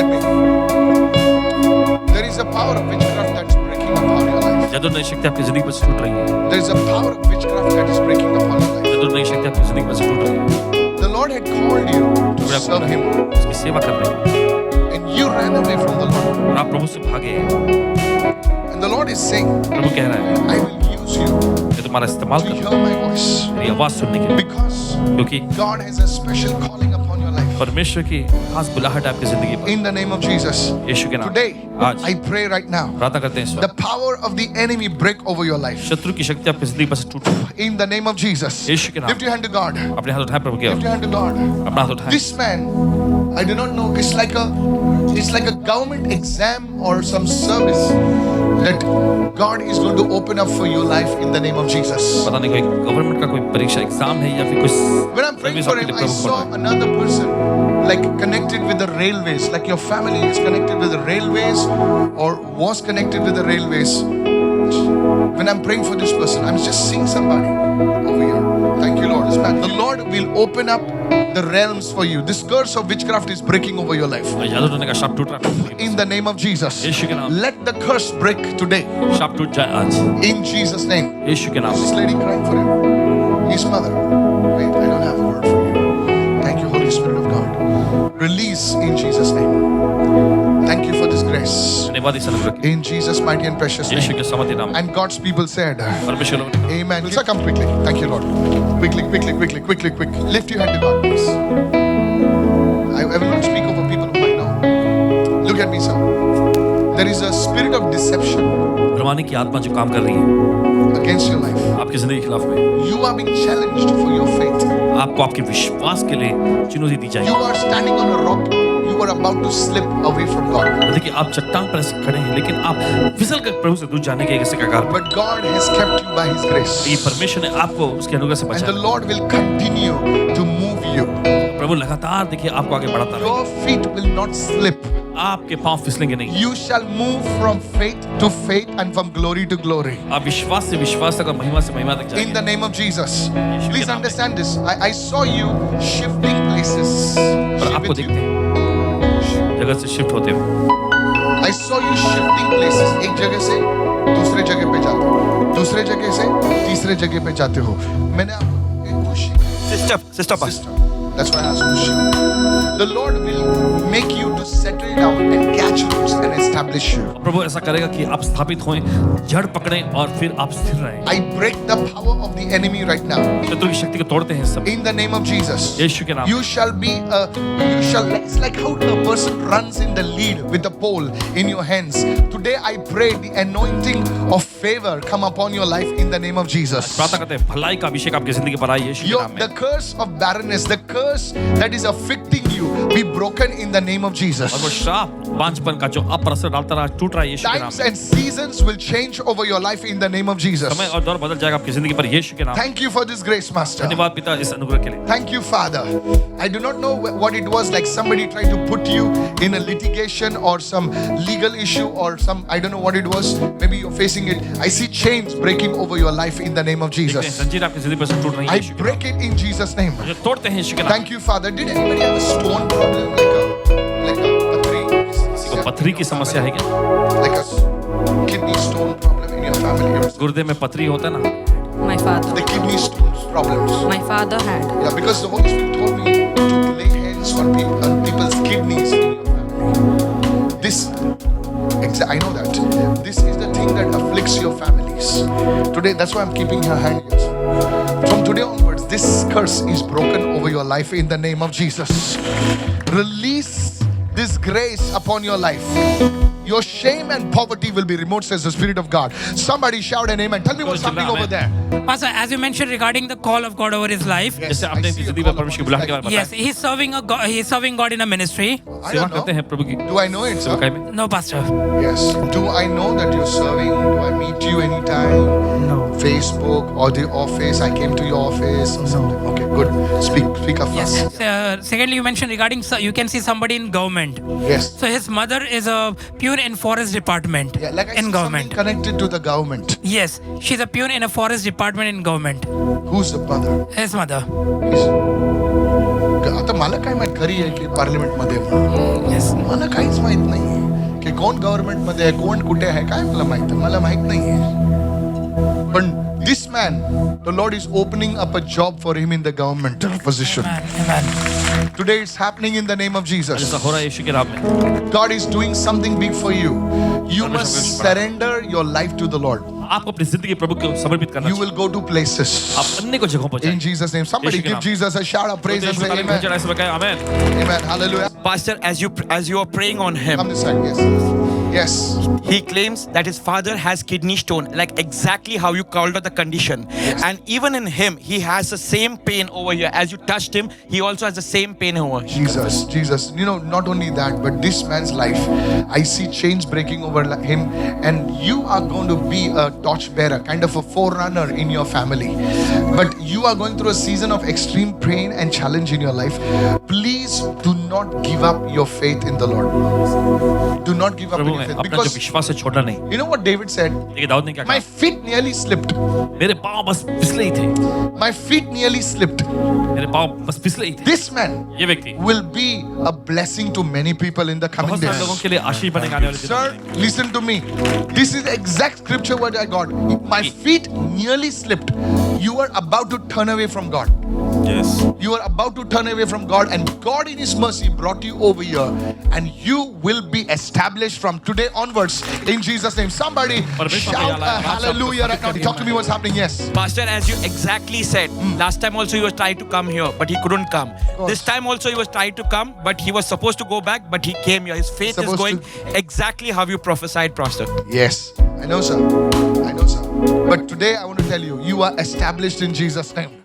at me. There is a power of witchcraft that's breaking upon your life. जादू नई शक्ति आपकी जिंदगी पर से टूट रही है। There is a power of witchcraft that is breaking upon your life. जादू नई शक्ति आपकी जिंदगी पर से टूट रही है। The Lord had called you to serve Him, उसकी सेवा कर रहे हैं and you ran away from the Lord. और आप प्रभु से भागे। And the Lord is saying, प्रभु कह रहा है I will use you कि तुम्हारा इस्तेमाल to करो hear my voice, मेरी आवाज सुनने के लिए, because क्योंकि God has a special calling upon your life. परमेश्वर की खास बुलाहट आपकी जिंदगी पर। In the name of Jesus, यीशु के नाम today आज I pray right now, प्रार्थना करते हैं इस the वक्त power of the enemy break over your life. शत्रु की शक्ति आपकी जिंदगी पर से टूटे। In the name of Jesus, यीशु के नाम lift your hand to God. अपने हाथ उठाएं प्रभु की ओर। Lift your hand to God. अपना हाथ उठाएं। This man, I do not know. It's like a government exam or some service that God is going to open up for your life in the name of Jesus. पता नहीं कोई government का कोई परीक्षा exam है या फिर कुछ When I'm praying for him, I saw another person like connected with the railways, like your family is connected with the railways or was connected with the railways. When I'm praying for this person, I'm just seeing somebody over here. Thank you, Lord. The Lord will open up the realms for you. This curse of witchcraft is breaking over your life. जादू टूटने का शाप टूट रहा है। In the name of Jesus, यीशु के नाम let the curse break today. शाप टूट जाए आज In Jesus' name. यीशु के नाम This में। lady crying for him. His mother. Wait, I don't have a word for you. Thank you, Holy Spirit of God. Release in Jesus' name. Thank you for this grace. धन्यवाद इस अनुग्रह के In Jesus' mighty and precious Yeshu name. के समर्थी नाम में। And God's people said, परमेश्वर लोग Amen. Sir, come quickly. Thank you, Lord. Quickly. Lift your hand to God, please. I will not speak over people whom I know. Look at me, sir. There is a spirit of deception भरमाने की आत्मा जो काम कर रही है against your life. आपकी जिंदगी के खिलाफ में, You are being challenged for your faith. आपको आपके विश्वास के लिए चुनौती दी You जाएगी। are standing on a rock. You are about to slip away from God. देखिए आप चट्टान पर ऐसे खड़े हैं लेकिन आप फिसल कर प्रभु से दूर जाने के ऐसे कगार पर। But God has kept you by His grace. ये परमेश्वर ने आपको उसके अनुग्रह से And the बचाया। Lord will continue to move you. प्रभु लगातार देखिए आपको आगे बढ़ाता रहेगा। Your feet will not slip. आपके पांव फिसलेंगे नहीं। You shall move from faith to faith and from glory to glory. आप विश्वास से विश्वास तक और महिमा से महिमा तक In जाएंगे। the name of Jesus. यीशु के Please नाम में। understand this. I saw you shifting places. और She आपको with देखते you? हैं जगह से शिफ्ट होते हुए। I saw you shifting places. एक जगह से दूसरे जगह पे जाते हो, दूसरे जगह से तीसरे जगह पे जाते हो. मैंने आपको एक खुशी sister sister. That's why I asked Kushi. The Lord will make you to settle down and catch roots and establish you. प्रभु ऐसा करेगा कि आप स्थापित हों, जड़ पकड़ें और फिर आप स्थिर रहें। I break the power of the enemy right now. शत्रु की शक्ति को तोड़ते हैं सब। In the name of Jesus. यीशु के नाम। You shall be it's like how a person runs in the lead with the pole in your hands. Today I pray the anointing of favor come upon your life in the name of Jesus. प्रार्थना करते हैं भलाई का अभिषेक आपकी जिंदगी पर आए यीशु के नाम The में। curse of barrenness, the curse that is afflicting you, be broken in the name of Jesus. और वो श्राप बांझपन का जो आप पर असर डालता रहा टूट रहा है यीशु के नाम Times में। and seasons will change over your life in the name of Jesus. समय और दौर बदल जाएगा आपकी जिंदगी पर यीशु के नाम में। Thank you for this grace, Master. धन्यवाद पिता इस अनुग्रह के लिए। Thank you, Father. I do not know what it was like. Somebody tried to put you in a litigation or some legal issue or some, I don't know what it was. Maybe you're facing it. I see chains breaking over your life in the name of देखते हैं, Jesus. जंजीर आपकी जिंदगी पर से टूट रही है I यीशु के break it in Jesus' name. नाम में। जो तोड़ते हैं यीशु के नाम Thank you, Father. Did anybody have a stone problem like a में। तो पथरी की समस्या है क्या? like a kidney stone problem in your family? गुर्दे में पथरी होता है ना? My father. The kidney stones problems. My father had. Yeah, because the Holy Spirit told me to lay hands on people's kidneys in your family. I know that. This is the thing that afflicts your families. Today, that's why I'm keeping your hand here. From today onwards, this curse is broken over your life in the name of Jesus. Release this grace upon your life. Your shame and poverty will be removed, says the Spirit of God. Somebody shout an amen. Tell me what's happening over there. Pastor, as you mentioned regarding the call of God over his life, जैसे I आपने see a जिंदगी call में परमेश्वर की upon बुलाहट के his बारे में yes, बताया। he's serving God in a ministry. I सेवा don't करते know. हैं प्रभु की Do I know it, sir? सेवकाई में। No, Pastor. Yes. Do I know that you're serving? Do I meet you anytime? No. Facebook or the office? I came to your office or something. Okay, good. Speak up Yes. fast. Secondly, you mentioned regarding you can see somebody in government. Yes. So his mother is a peon in forest department Yeah, like I in said, government. something connected to the government. Yes, she's a peon in a forest department in government. Who's the mother? His mother. आता मला काय माहित खरी आहे की parliament मध्ये म्हणून. Yes. मला काहीच माहित नाहीये की कोण गव्हर्नमेंट मध्ये आहे, कोण कुठे आहे, काय मला माहित नाहीये. पण this man, the Lord is opening up a job for him in the governmental position. Amen. Today it's happening in the name of Jesus. ऐसा हो रहा है यीशु के नाम में. God is doing something big for you. You must surrender your life to the Lord. आपको अपनी जिंदगी प्रभु को समर्पित करना You चाहिए. will go to places. आप अन्य को जगहों पर In जाएं. Jesus' name. Somebody यीशु के give नाम. Jesus a shout of praise तो and यीशु say का नाम amen. भजन ऐसे बकाया. आमेन. Amen. Hallelujah. Pastor, as you are praying on him, Come this side. Yes. Yes. he claims that his father has kidney stone, like exactly how you called out the condition. And even in him, he has the same pain over here. As you touched him, he also has the same pain over here. Jesus. You know, not only that, but this man's life, I see chains breaking over him, and you are going to be a torchbearer, kind of a forerunner in your family. But you are going through a season of extreme pain and challenge in your life. Please do not give up your faith in the Lord. Do not give up Prabhu your में faith. अपना जो Because विश्वास है छोड़ना नहीं. you know what David said? देखिए दाऊद ने क्या My कहा? feet nearly slipped. मेरे पाँव बस फिसले ही थे. My feet nearly slipped. मेरे पाँव बस फिसले ही थे. This man ये व्यक्ति will be a blessing to many people in the coming बहुत सारे days. लोगों के लिए आशीष बनेगा आने वाले दिनों Sir, में. listen to me. This is the exact scripture what I got. My feet nearly slipped. You are about to turn away from God. Yes. You are about to turn away from God, and God in His mercy brought you over here, and you will be established from today onwards in Jesus' name. Somebody shout a hallelujah right now. Talk to me what's happening. Yes. Pastor, as you exactly said, last time also he was trying to come here, but he couldn't come. course. This time also he was trying to come, but he was supposed to go back, but he came here. His faith is Supposed going exactly how you prophesied, Pastor. Yes. I know, sir. I know, sir. But today I want to tell you, you are established in Jesus' name.